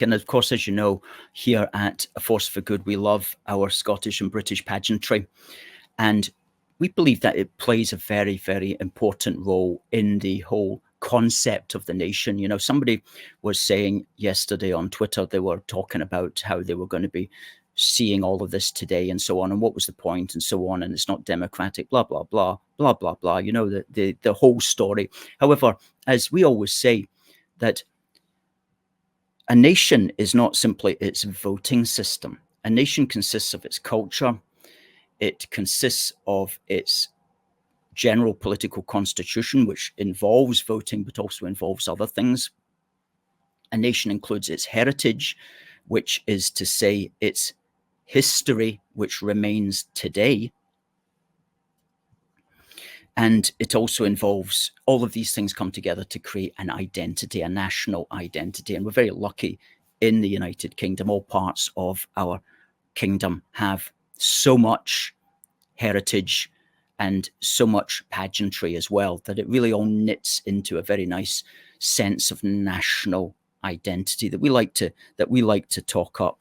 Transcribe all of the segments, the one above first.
And of course, as you know, here at A Force for Good, we love our Scottish and British pageantry. And we believe that it plays a very, very important role in the whole concept of the nation. You know, somebody was saying yesterday on Twitter, they were talking about how they were going to be seeing all of this today and so on, and what was the point and so on, and it's not democratic, blah, blah, blah, blah, blah, blah, you know, the whole story. However, as we always say, that a nation is not simply its voting system. A nation consists of its culture. It consists of its general political constitution, which involves voting, but also involves other things. A nation includes its heritage, which is to say its history, which remains today. And it also involves all of these things come together to create an identity, a national identity. And we're very lucky in the United Kingdom. All parts of our kingdom have so much heritage and so much pageantry as well, that it really all knits into a very nice sense of national identity that we like to talk up.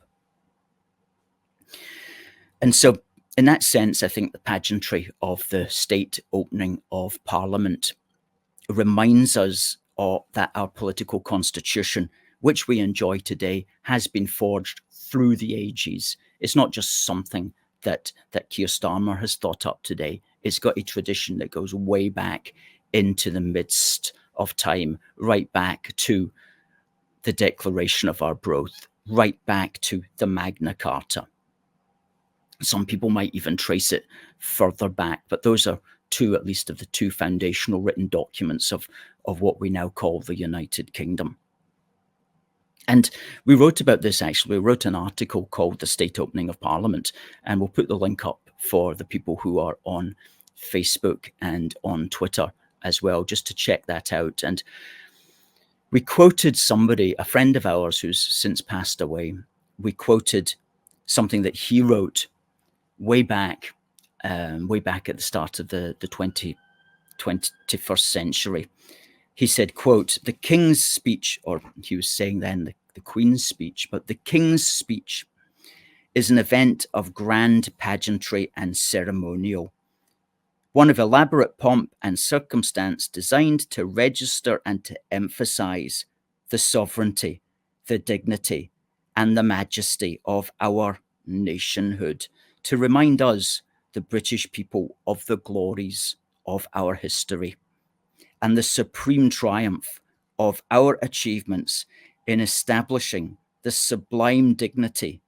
And so in that sense, I think the pageantry of the state opening of Parliament reminds us that our political constitution, which we enjoy today, has been forged through the ages. It's not just something that Keir Starmer has thought up today. It's got a tradition that goes way back into the midst of time, right back to the Declaration of Arbroath, right back to the Magna Carta. Some people might even trace it further back, but those are two, at least, of the two foundational written documents of what we now call the United Kingdom. And we wrote about this, actually. We wrote an article called The State Opening of Parliament, and we'll put the link up for the people who are on Facebook and on Twitter as well, just to check that out. And we quoted somebody, a friend of ours who's since passed away. We quoted something that he wrote way back at the start of the 21st century. He said, quote, "The King's speech," or he was saying then the Queen's speech, but the King's speech is an event of grand pageantry and ceremonial, one of elaborate pomp and circumstance designed to register and to emphasize the sovereignty, the dignity, and the majesty of our nationhood, to remind us, the British people, of the glories of our history and the supreme triumph of our achievements in establishing the sublime dignity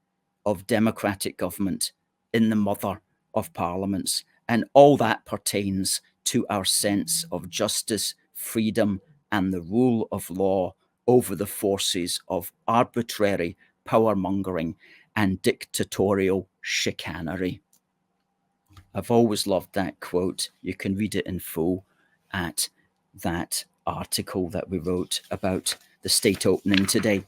of democratic government in the mother of parliaments, and all that pertains to our sense of justice, freedom, and the rule of law over the forces of arbitrary power-mongering and dictatorial chicanery. I've always loved that quote. You can read it in full at that article that we wrote about the state opening today.